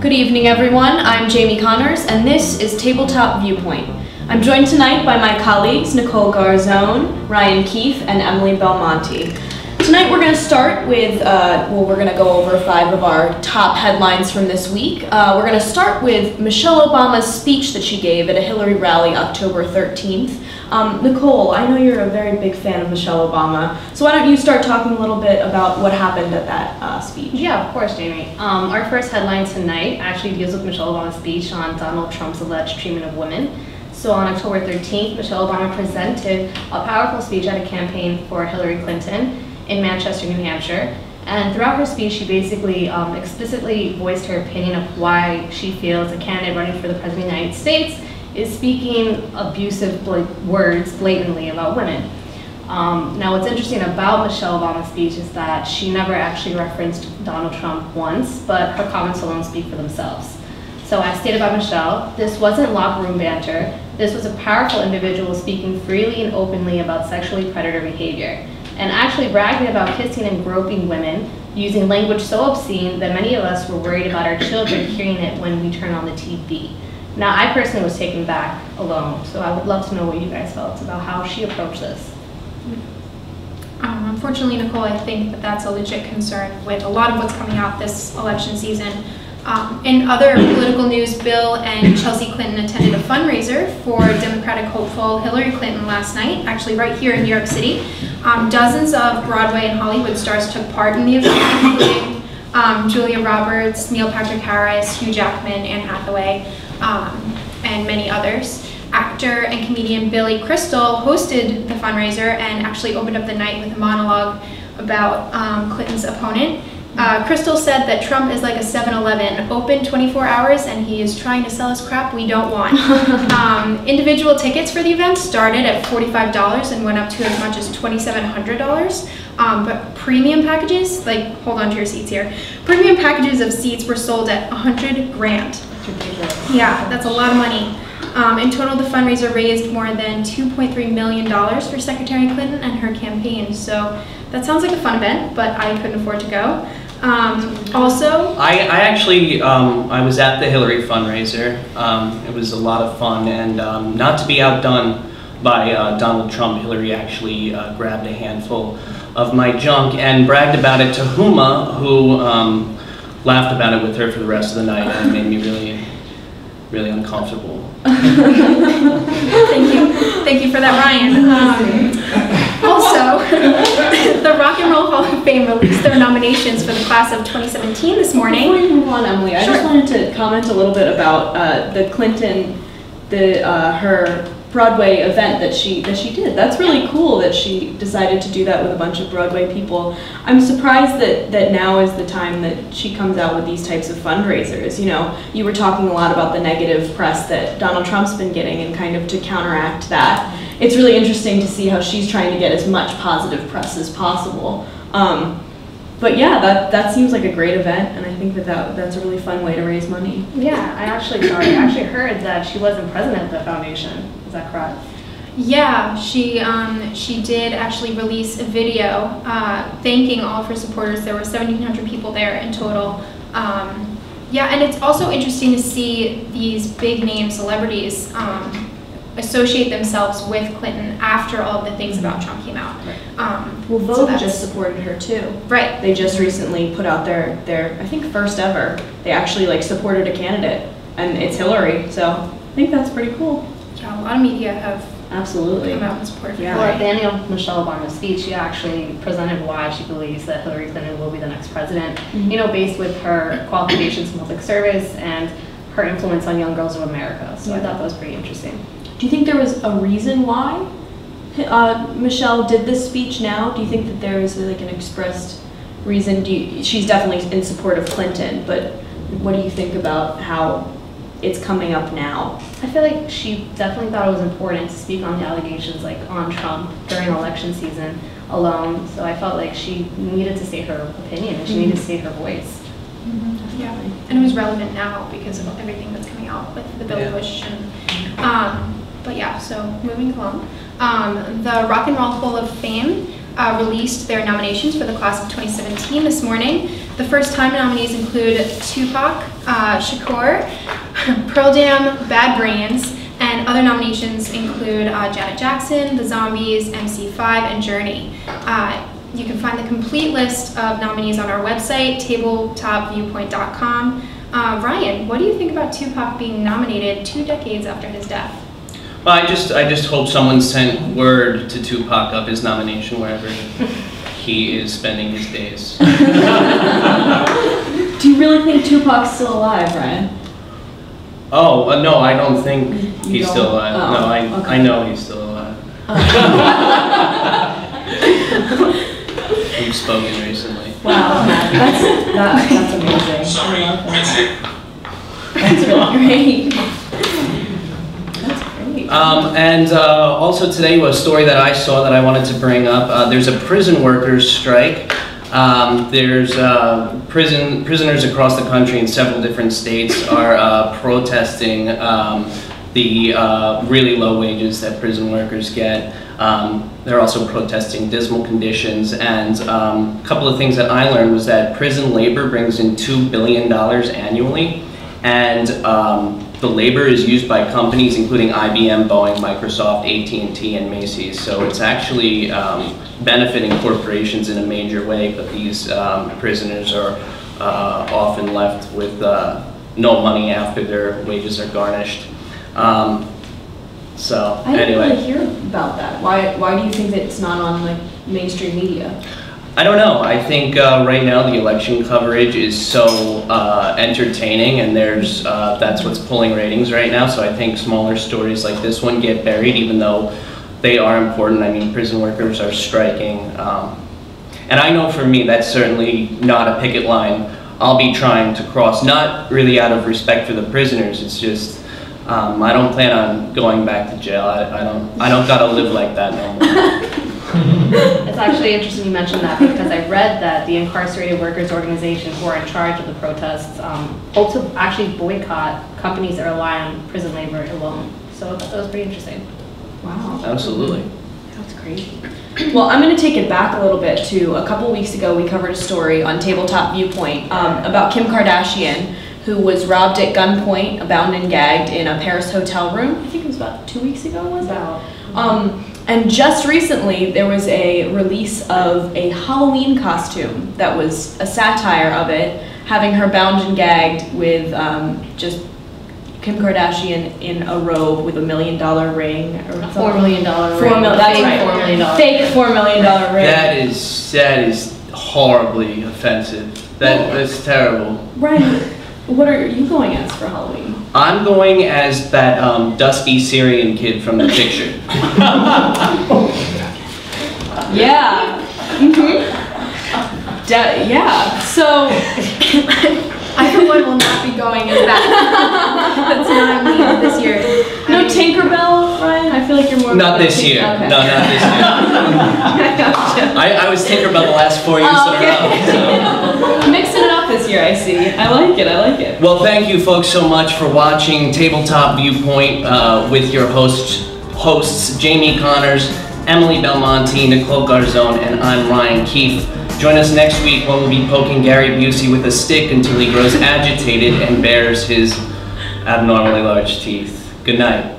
Good evening, everyone. I'm Jamie Connors, and this is Tabletop Viewpoint. I'm joined tonight by my colleagues Nicholle Garzone, Ryan Keefe, and Emily Belmonte. Tonight we're going to start with, we're going to go over 5 of our top headlines from this week. We're going to start with Michelle Obama's speech that she gave at a Hillary rally October 13th. Nicholle, I know you're a very big fan of Michelle Obama, so why don't you start talking a little bit about what happened at that speech? Yeah, of course, Jamie. Our first headline tonight actually deals with Michelle Obama's speech on Donald Trump's alleged treatment of women. So on October 13th, Michelle Obama presented a powerful speech at a campaign for Hillary Clinton in Manchester, New Hampshire. And throughout her speech, she basically explicitly voiced her opinion of why she feels a candidate running for the President of the United States is speaking abusive words blatantly about women. Now what's interesting about Michelle Obama's speech is that she never actually referenced Donald Trump once, but her comments alone speak for themselves. So as stated by Michelle, this wasn't locker room banter. This was a powerful individual speaking freely and openly about sexually predator behavior, and actually bragging about kissing and groping women, using language so obscene that many of us were worried about our children hearing it when we turn on the TV. Now, I personally was taken back alone, so I would love to know what you guys felt about how she approached this. Unfortunately, Nicholle, I think that that's a legit concern with a lot of what's coming out this election season. In other political news, Bill and Chelsea Clinton attended a fundraiser for Democratic hopeful Hillary Clinton last night, actually right here in New York City. Dozens of Broadway and Hollywood stars took part in the event, including Julia Roberts, Neil Patrick Harris, Hugh Jackman, Anne Hathaway, and many others. Actor and comedian Billy Crystal hosted the fundraiser and actually opened up the night with a monologue about Clinton's opponent. Crystal said that Trump is like a 7-Eleven, open 24 hours, and he is trying to sell us crap we don't want. Individual tickets for the event started at $45 and went up to as much as $2,700. But premium packages, like, hold on to your seats here, premium packages of seats were sold at $100 grand. That's ridiculous. Yeah, that's a lot of money. In total, the fundraiser raised more than $2.3 million for Secretary Clinton and her campaign. So that sounds like a fun event, but I couldn't afford to go. Also, I actually I was at the Hillary fundraiser. It was a lot of fun, and not to be outdone by Donald Trump, Hillary actually grabbed a handful of my junk and bragged about it to Huma, who laughed about it with her for the rest of the night, and it made me really uncomfortable. Thank you for that, Ryan. Also, the Rock and Roll Hall of Fame released their nominations for the class of 2017 this morning. Before we move on, Emily, I just wanted to comment a little bit about the Clinton, her Broadway event that she did. That's really cool that she decided to do that with a bunch of Broadway people. I'm surprised that now is the time that she comes out with these types of fundraisers. You know, you were talking a lot about the negative press that Donald Trump's been getting, and kind of to counteract that, it's really interesting to see how she's trying to get as much positive press as possible. But yeah, that seems like a great event, and I think that's a really fun way to raise money. Yeah, I actually heard that she wasn't president of the foundation. Is that correct? Yeah, she did actually release a video thanking all of her supporters. There were 1,700 people there in total. Yeah, and it's also interesting to see these big name celebrities associate themselves with Clinton after all of the things about Trump came out. Well, Vogue just supported her too. Right. They just recently put out their I think first ever. They actually supported a candidate, and it's Hillary. So I think that's pretty cool. Yeah, a lot of media have absolutely come out and supported Yeah. Well, at the end of Michelle Obama's speech, she actually presented why she believes that Hillary Clinton will be the next president, you know, based with her qualifications in public service and her influence on young girls of America. So I thought that was pretty interesting. Do you think there was a reason why Michelle did this speech now? Do you think that there is an expressed reason? She's definitely in support of Clinton, but what do you think about how it's coming up now? I feel like she definitely thought it was important to speak on the allegations on Trump during election season alone. So I felt like she needed to say her opinion, and she needed to say her voice. Yeah, and it was relevant now because of everything that's coming out with the Billy Bush and but yeah, so moving along. The Rock and Roll Hall of Fame released their nominations for the class of 2017 this morning. The first time nominees include Tupac, Shakur, Pearl Jam, Bad Brains, and other nominations include Janet Jackson, The Zombies, MC5, and Journey. You can find the complete list of nominees on our website, tabletopviewpoint.com. Ryan, what do you think about Tupac being nominated 2 decades after his death? Well, I just hope someone sent word to Tupac of his nomination wherever he is spending his days. Do you really think Tupac's still alive, Ryan? Oh, no, I don't think he's still alive. Oh, No, okay. I know he's still alive. We've spoken recently. Wow, that's amazing. Sorry, I love that's that. it. That's really great. That's great. And also today was a story that I saw that I wanted to bring up. There's a prison workers strike. There's prisoners across the country in several different states are protesting the really low wages that prison workers get. They're also protesting dismal conditions, and a couple of things that I learned was that prison labor brings in $2 billion annually, and the labor is used by companies including IBM, Boeing, Microsoft, AT&T, and Macy's. So it's actually benefiting corporations in a major way, but these prisoners are often left with no money after their wages are garnished. So I didn't anyway, really hear about that. Why do you think that it's not on like mainstream media? I don't know. I think right now the election coverage is so entertaining, and there's that's what's pulling ratings right now. So I think smaller stories like this one get buried, even though they are important. I mean, prison workers are striking, and I know for me that's certainly not a picket line I'll be trying to cross. Not really out of respect for the prisoners. It's just I don't plan on going back to jail. I don't gotta live like that no more. It's actually interesting you mentioned that, because I read that the incarcerated workers organization who are in charge of the protests hope to actually boycott companies that rely on prison labor alone. So that was pretty interesting. Wow. Absolutely. That's great. Well, I'm going to take it back a little bit to a couple weeks ago. We covered a story on Tabletop Viewpoint about Kim Kardashian, who was robbed at gunpoint, bound and gagged in a Paris hotel room. I think it was about 2 weeks ago, was it? And just recently, there was a release of a Halloween costume that was a satire of it, having her bound and gagged with just Kim Kardashian in a robe with $1 million ring. Or $4 million ring. That's Fake right. $4 million. Fake $4 million ring. That is horribly offensive. That's terrible. Ryan, what are you going as for Halloween? I'm going as that dusky Syrian kid from the picture. Yeah. Yeah. So I, for one, will not be going as that. That's not me this year. no Tinkerbell, Ryan. I feel like you're more. Not this year. Okay. No, not this year. I gotcha. I was Tinkerbell the last 4 years in a row. Mixing it up this year, I see. I like it. I like it. Well, thank you folks so much for watching Tabletop Viewpoint with your hosts Jamie Connors, Emily Belmonte, Nicholle Garzone, and I'm Ryan Keefe. Join us next week when we'll be poking Gary Busey with a stick until he grows agitated and bares his abnormally large teeth. Good night.